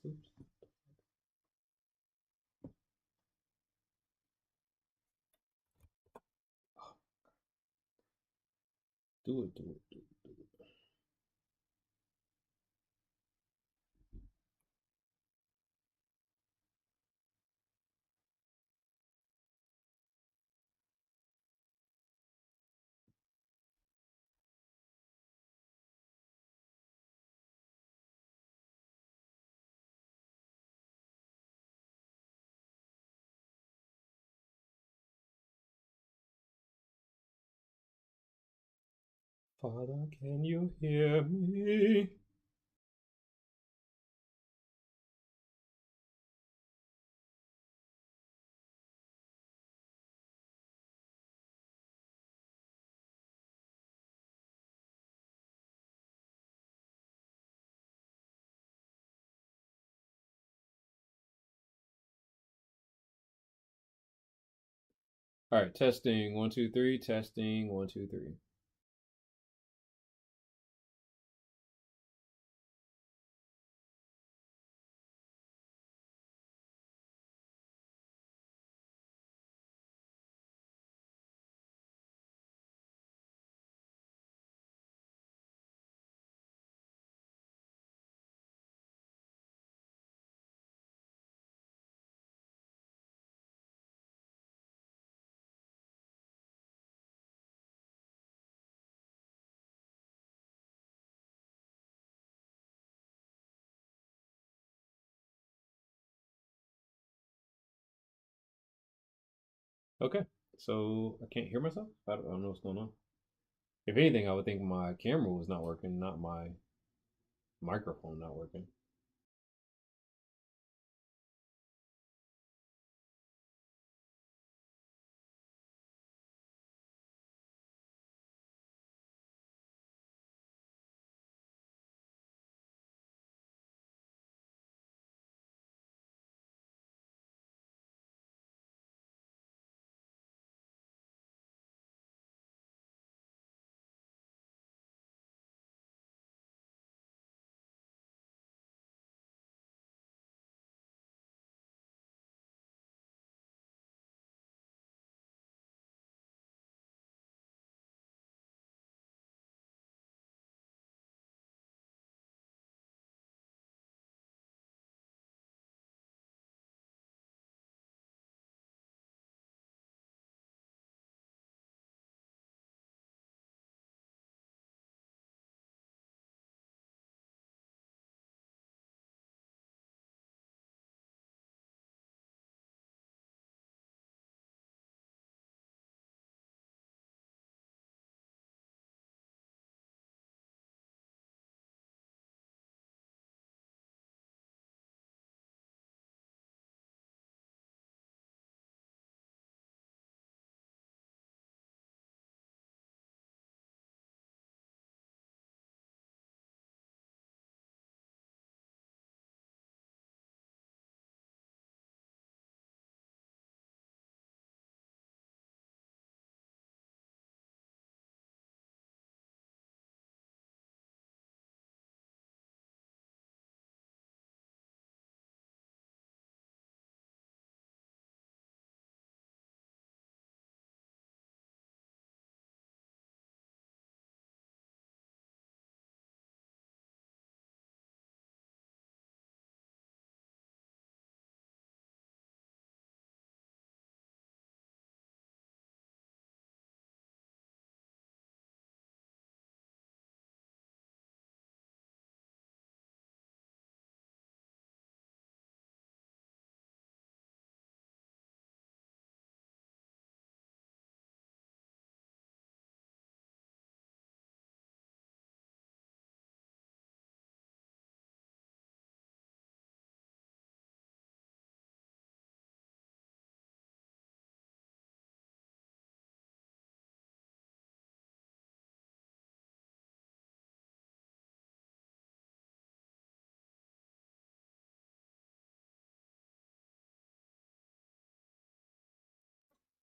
Oops. Do it. Father, can you hear me? All right, testing 1 2 3. Testing 1 2 3. Okay, so I can't hear myself. I don't know what's going on. If anything, I would think my camera was not working, not my microphone not working.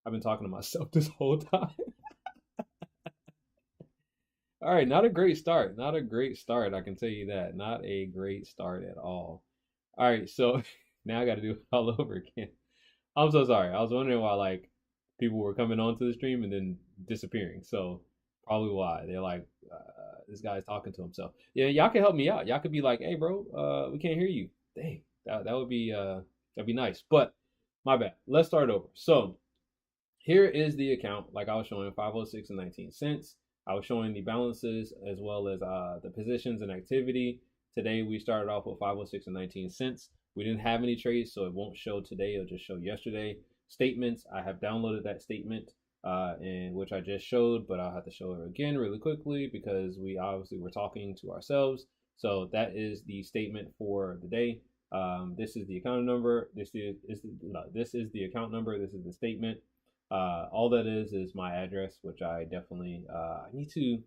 I've been talking to myself this whole time. All right, not a great start. Not a great start. I can tell you that. Not a great start at all. All right, so now I got to do it all over again. I'm so sorry. I was wondering why like people were coming onto the stream and then disappearing. So probably why they're like, this guy's talking to himself. Yeah, y'all can help me out. Y'all could be like, hey, bro, we can't hear you. Dang, that would be that'd be nice. But my bad. Let's start over. So here is the account, like I was showing 506 and 19 cents. I was showing the balances as well as the positions and activity. Today we started off with 506 and 19 cents. We didn't have any trades, so it won't show today. It'll just show yesterday. Statements, I have downloaded that statement, in which I just showed, but I'll have to show it again really quickly because we obviously were talking to ourselves. So that is the statement for the day. This is the account number. This is the account number. This is the statement. All that is my address, which I definitely I need to.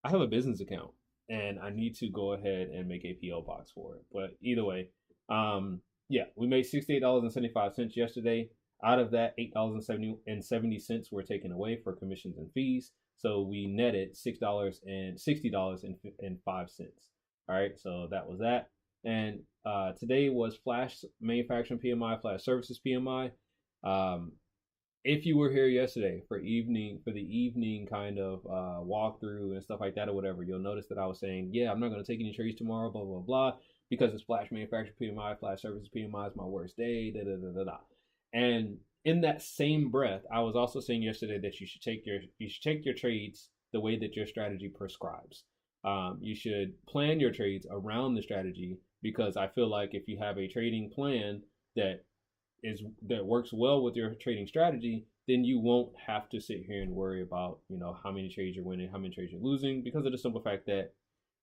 I have a business account, and I need to go ahead and make a PO box for it. But either way, yeah, we made $68.75 yesterday. Out of that, $8.70 were taken away for commissions and fees. So we netted $60.05. All right, so that was that. And today was flash manufacturing PMI, flash services PMI. If you were here yesterday for the evening kind of walkthrough and stuff like that or whatever, you'll notice that I was saying, yeah, I'm not going to take any trades tomorrow, blah blah blah, because it's flash manufacturing PMI, flash services PMI is my worst day, da da da da da. And in that same breath, I was also saying yesterday that you should take your trades the way that your strategy prescribes. You should plan your trades around the strategy, because I feel like if you have a trading plan that works well with your trading strategy, then you won't have to sit here and worry about, how many trades you're winning, how many trades you're losing, because of the simple fact that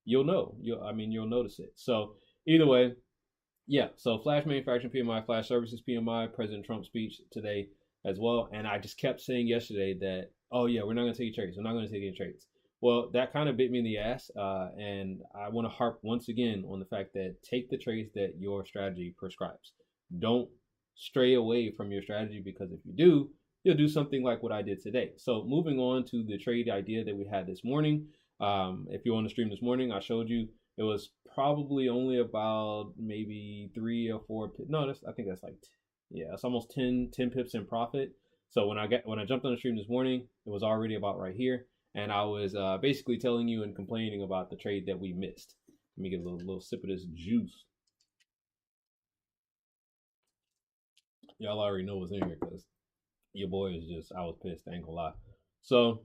you'll notice it. So either way, yeah. So flash manufacturing PMI, flash services PMI, President Trump's speech today as well. And I just kept saying yesterday that, oh yeah, we're not going to take trades. We're not going to take any trades. Well, that kind of bit me in the ass. And I want to harp once again on the fact that take the trades that your strategy prescribes. Don't stray away from your strategy, because if you do, you'll do something like what I did today. So moving on to the trade idea that we had this morning. If you're on the stream this morning, I showed you it was probably only about maybe 3 or 4. No, I think that's like, yeah, it's almost 10 pips in profit. So when I jumped on the stream this morning, it was already about right here, and I was basically telling you and complaining about the trade that we missed. Let me get a little sip of this juice. Y'all already know what's in here because your boy is I was pissed, I ain't gonna lie. So,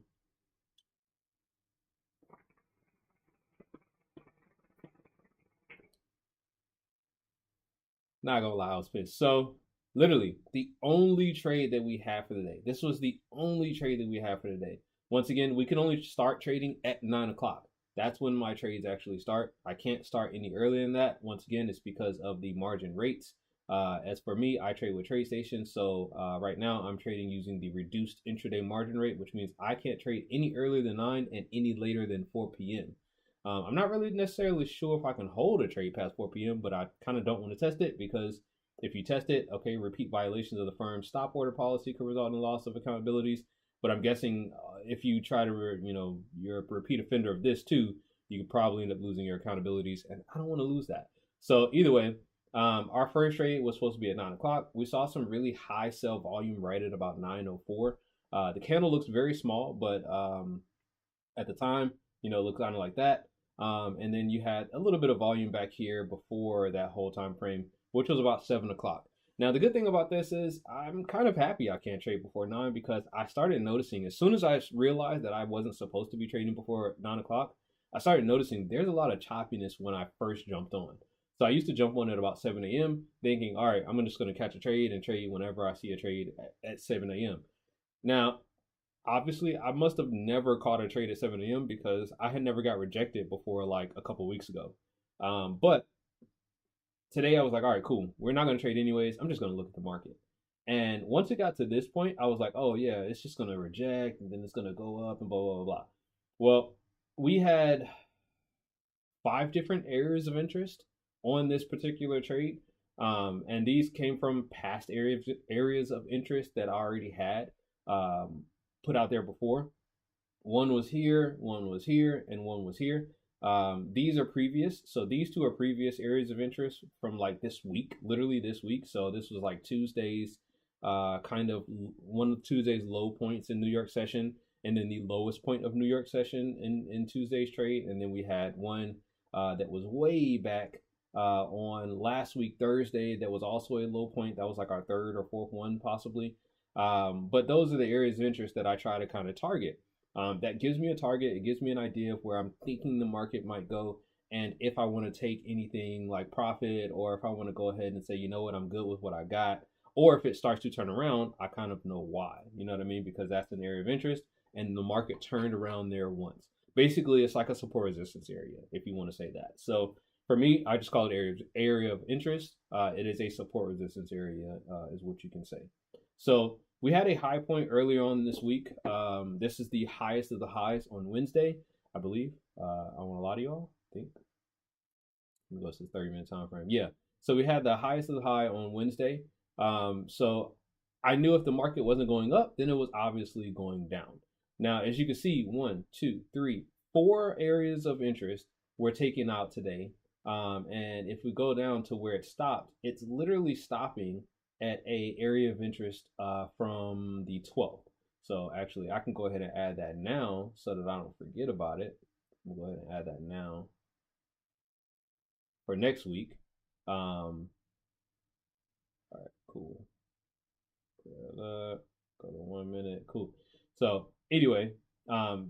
not gonna lie, I was pissed. So, literally, the only trade that we have for the day. This was the only trade that we have for the day. Once again, we can only start trading at 9 o'clock. That's when my trades actually start. I can't start any earlier than that. Once again, it's because of the margin rates. As for me, I trade with TradeStation. So right now I'm trading using the reduced intraday margin rate, which means I can't trade any earlier than 9 and any later than 4 p.m. I'm not really necessarily sure if I can hold a trade past 4 p.m., but I kind of don't want to test it, because if you test it, okay, repeat violations of the firm's stop order policy could result in loss of accountabilities. But I'm guessing if you try to, you're a repeat offender of this too, you could probably end up losing your accountabilities, and I don't want to lose that. So either way, our first trade was supposed to be at 9 o'clock. We saw some really high sell volume right at about 9:04. The candle looks very small, but at the time, it looked kind of like that. And then you had a little bit of volume back here before that whole time frame, which was about 7 o'clock. Now, the good thing about this is I'm kind of happy I can't trade before 9, because I started noticing as soon as I realized that I wasn't supposed to be trading before 9 o'clock, I started noticing there's a lot of choppiness when I first jumped on. So I used to jump on at about 7 a.m. thinking, all right, I'm just going to catch a trade and trade whenever I see a trade at 7 a.m. Now, obviously, I must have never caught a trade at 7 a.m. because I had never got rejected before like a couple weeks ago. But today I was like, all right, cool. We're not going to trade anyways. I'm just going to look at the market. And once it got to this point, I was like, oh yeah, it's just going to reject and then it's going to go up and blah, blah, blah, blah. Well, we had 5 different areas of interest on this particular trade. And these came from past areas of interest that I already had put out there before. One was here, one was here, and one was here. These are previous. So these two are previous areas of interest from like this week, literally this week. So this was like Tuesday's, kind of one of Tuesday's low points in New York session, and then the lowest point of New York session in Tuesday's trade. And then we had one that was way back on last week, Thursday, that was also a low point. That was like our third or fourth one, possibly. But those are the areas of interest that I try to kind of target. That gives me a target. It gives me an idea of where I'm thinking the market might go. And if I want to take anything like profit, or if I want to go ahead and say, you know what, I'm good with what I got. Or if it starts to turn around, I kind of know why. You know what I mean? Because that's an area of interest, and the market turned around there once. Basically, it's like a support resistance area, if you want to say that. So for me, I just call it area of interest. It is a support resistance area, is what you can say. So we had a high point earlier on this week. This is the highest of the highs on Wednesday, I believe. I want to lie to y'all. I think. Let me go to the 30-minute time frame. Yeah. So we had the highest of the high on Wednesday. So I knew if the market wasn't going up, then it was obviously going down. Now, as you can see, 1, 2, 3, 4 areas of interest were taken out today. And if we go down to where it stopped, it's literally stopping at a area of interest from the 12th. So actually, I can go ahead and add that now so that I don't forget about it. We'll go ahead and add that now for next week. All right, cool. Go to 1 minute. Cool. So anyway,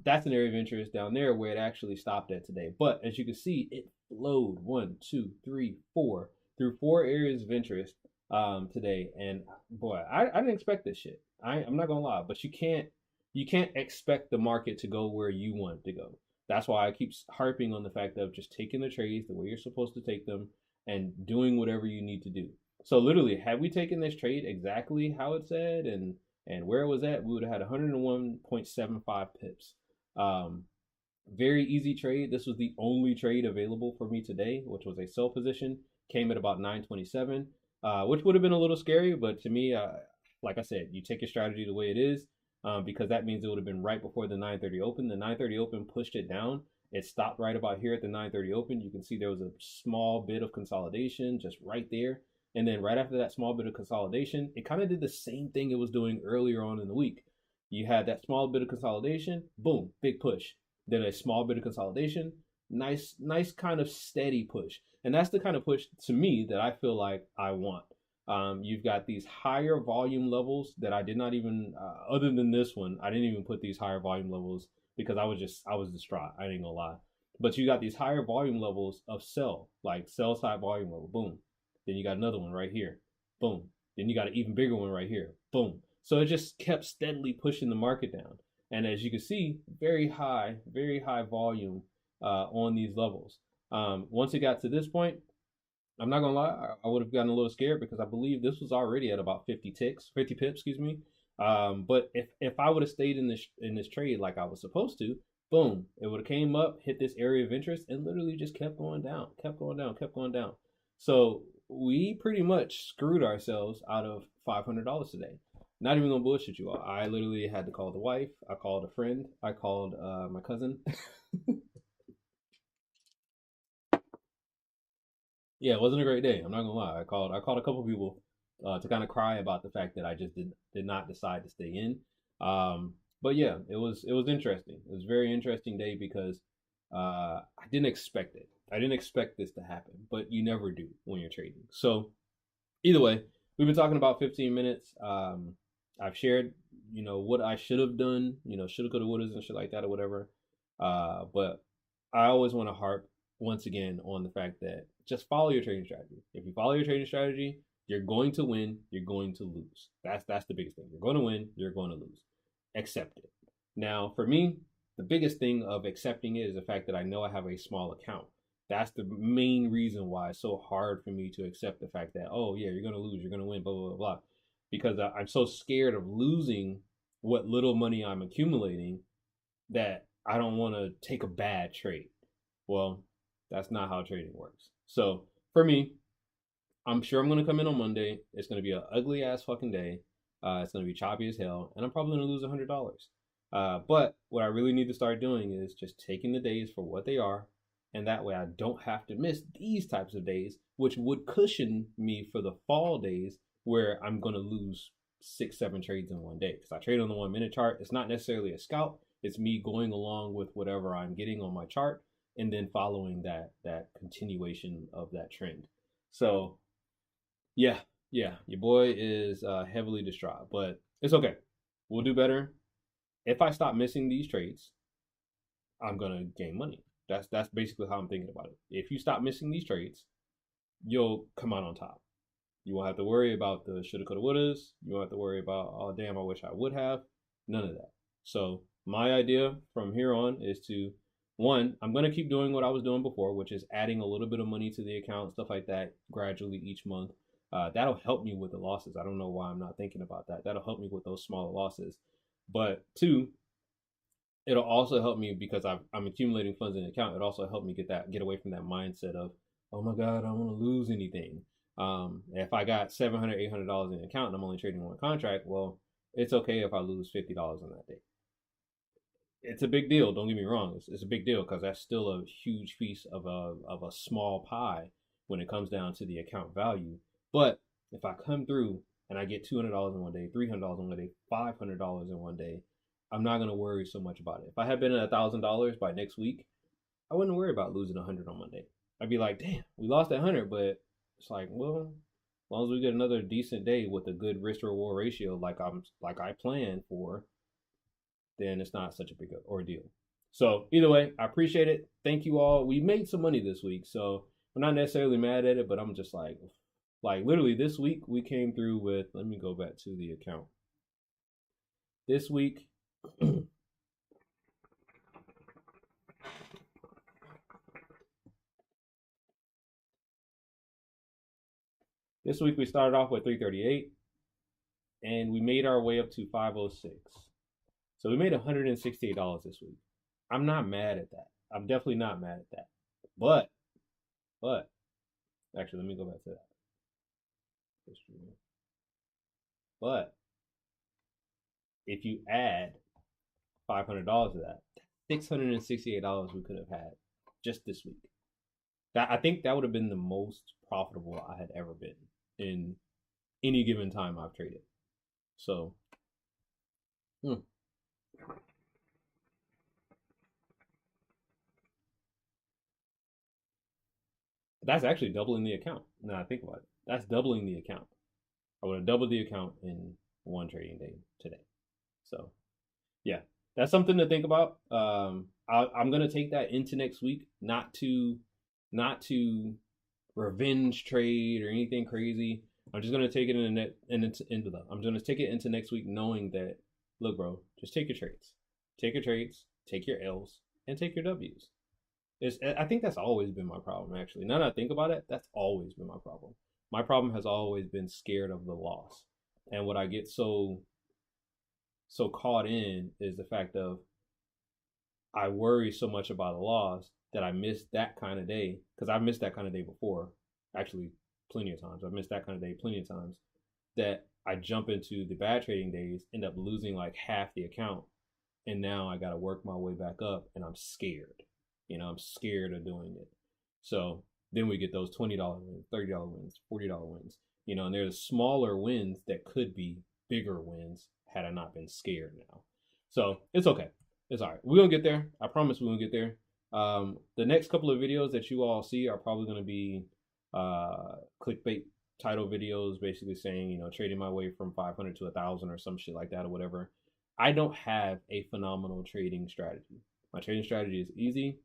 that's an area of interest down there where it actually stopped at today. But as you can see, it flowed 1, 2, 3, 4 through 4 areas of interest today. And boy, I didn't expect this shit. I'm not gonna lie, but you can't expect the market to go where you want it to go. That's why I keep harping on the fact of just taking the trades the way you're supposed to take them and doing whatever you need to do. So literally, had we taken this trade exactly how it said and where it was at, we would have had 101.75 pips. Very easy trade. This was the only trade available for me today, which was a sell position. Came at about 927, which would have been a little scary, but to me, like I said, you take your strategy the way it is, because that means it would have been right before the 930 open. The 930 open pushed it down. It stopped right about here at the 930 open. You can see there was a small bit of consolidation just right there. And then right after that small bit of consolidation, it kind of did the same thing it was doing earlier on in the week. You had that small bit of consolidation, boom, big push. Then a small bit of consolidation, nice kind of steady push. And that's the kind of push to me that I feel like I want. You've got these higher volume levels that I did not even, other than this one, I didn't even put these higher volume levels because I was distraught. I ain't gonna lie. But you got these higher volume levels of sell, like sell side volume level, boom. Then you got another one right here, boom. Then you got an even bigger one right here, boom. So it just kept steadily pushing the market down. And as you can see, very high volume on these levels. Once it got to this point, I'm not gonna lie, I would have gotten a little scared because I believe this was already at about 50 pips, excuse me. But if I would have stayed in this trade like I was supposed to, boom, it would have came up, hit this area of interest, and literally just kept going down, kept going down, kept going down. So we pretty much screwed ourselves out of $500 today. Not even gonna bullshit you all. I literally had to call the wife. I called a friend. I called my cousin. Yeah, it wasn't a great day. I'm not gonna lie. I called a couple people to kind of cry about the fact that I just did not decide to stay in. But yeah, it was interesting. It was a very interesting day because I didn't expect it. I didn't expect this to happen, but you never do when you're trading. So either way, we've been talking about 15 minutes. I've shared, what I should have done, shoulda, coulda, wouldas and shit like that or whatever. But I always want to harp once again on the fact that just follow your trading strategy. If you follow your trading strategy, you're going to win, you're going to lose. That's the biggest thing. You're going to win, you're going to lose. Accept it. Now, for me, the biggest thing of accepting it is the fact that I know I have a small account. That's the main reason why it's so hard for me to accept the fact that, oh yeah, you're going to lose, you're going to win, blah, blah, blah, blah. Because I'm so scared of losing what little money I'm accumulating that I don't want to take a bad trade. Well, that's not how trading works. So for me, I'm sure I'm going to come in on Monday. It's going to be an ugly ass fucking day. It's going to be choppy as hell. And I'm probably going to lose $100. But what I really need to start doing is just taking the days for what they are And that way I don't have to miss these types of days, which would cushion me for the fall days where I'm going to lose 6-7 trades in one day. Because I trade on the 1 minute chart. It's not necessarily a scalp. It's me going along with whatever I'm getting on my chart and then following that continuation of that trend. So yeah, your boy is heavily distraught, but it's okay. We'll do better. If I stop missing these trades, I'm gonna gain money. That's basically how I'm thinking about it. If you stop missing these trades, you'll come out on top. You won't have to worry about the shoulda, coulda, wouldas. You won't have to worry about, oh damn, I wish I would have. None of that. So my idea from here on is to, one, I'm gonna keep doing what I was doing before, which is adding a little bit of money to the account, stuff like that, gradually each month. That'll help me with the losses. I don't know why I'm not thinking about that. That'll help me with those smaller losses. But two, it'll also help me because I'm accumulating funds in the account. It also helped me get away from that mindset of, oh my God, I don't want to lose anything. If I got $700, $800 in the account and I'm only trading one contract, well, it's okay if I lose $50 on that day. It's a big deal. Don't get me wrong. It's a big deal because that's still a huge piece of a small pie when it comes down to the account value. But if I come through and I get $200 in one day, $300 in one day, $500 in one day, I'm not going to worry so much about it. If I had been at $1,000 by next week, I wouldn't worry about losing 100 on Monday. I'd be like, damn, we lost 100, but it's like, well, as long as we get another decent day with a good risk to reward ratio, like I planned for, then it's not such a big ordeal. So either way, I appreciate it. Thank you all. We made some money this week, so I'm not necessarily mad at it, but I'm just like literally this week we came through with, let me go back to the account. This week, this week we started off with 338 and we made our way up to 506. So we made $168 this week. I'm not mad at that. I'm definitely not mad at that. But actually, let me go back to that. But if you add $500 to that, $668 we could have had just this week. I think that would have been the most profitable I had ever been in any given time I've traded. So, that's actually doubling the account. Now I think about it. That's doubling the account. I would have doubled the account in one trading day today. So, yeah, that's something to think about. I'm gonna take that into next week, not to revenge trade or anything crazy. I'm just gonna take it I'm gonna take it into next week, knowing that, look, bro, just take your trades, take your L's, and take your W's. I think that's always been my problem, actually. Now that I think about it, that's always been my problem. My problem has always been scared of the loss. And what I get so caught in is the fact of I worry so much about a loss that I miss that kind of day, because I've missed that kind of day before, actually plenty of times. I've missed that kind of day plenty of times, that I jump into the bad trading days, end up losing like half the account, and now I got to work my way back up, and I'm scared. I'm scared of doing it. So then we get those $20 wins, $30 wins, $40 wins, and there's smaller wins that could be bigger wins had I not been scared now. So it's okay. It's all right. We're going to get there. I promise we're going to get there. The next couple of videos that you all see are probably going to be clickbait title videos, basically saying, trading my way from 500 to 1,000 or some shit like that or whatever. I don't have a phenomenal trading strategy. My trading strategy is easy.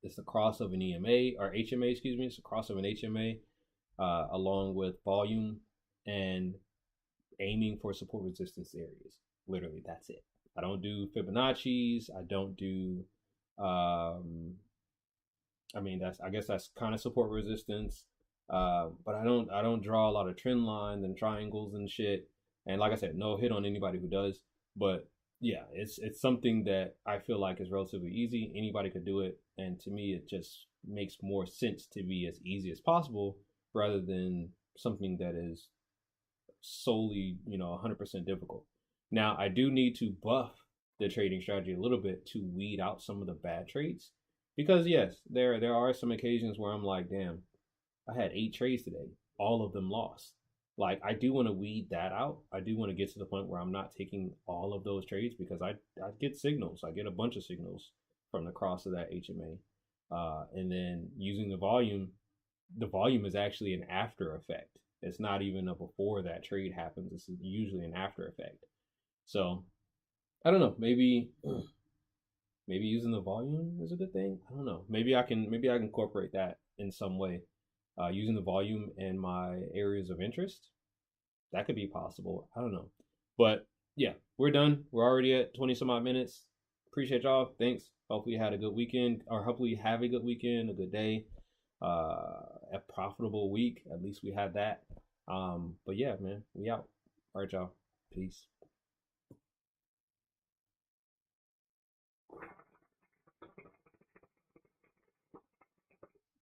It's the cross of an EMA or HMA, excuse me. It's the cross of an HMA along with volume and aiming for support resistance areas. Literally, that's it. I don't do Fibonacci's. I don't do, I guess that's kind of support resistance. But I don't draw a lot of trend lines and triangles and shit. And like I said, no hit on anybody who does. But yeah, it's something that I feel like is relatively easy. Anybody could do it. And to me, it just makes more sense to be as easy as possible rather than something that is solely, 100% difficult. Now, I do need to buff the trading strategy a little bit to weed out some of the bad trades. Because yes, there are some occasions where I'm like, damn, I had 8 trades today. All of them lost. Like I do want to weed that out. I do want to get to the point where I'm not taking all of those trades because I get signals. I get a bunch of signals from the cross of that HMA. And then using the volume is actually an after effect. It's not even a before that trade happens. It's usually an after effect. So I don't know. Maybe using the volume is a good thing. I don't know. Maybe I can incorporate that in some way. Using the volume in my areas of interest, that could be possible. I don't know. But yeah, we're done. We're already at 20 some odd minutes. Appreciate y'all. Thanks. Hopefully you had a good weekend, or hopefully you have a good weekend, a good day, a profitable week. At least we had that. But yeah, man, we out. All right, y'all. Peace.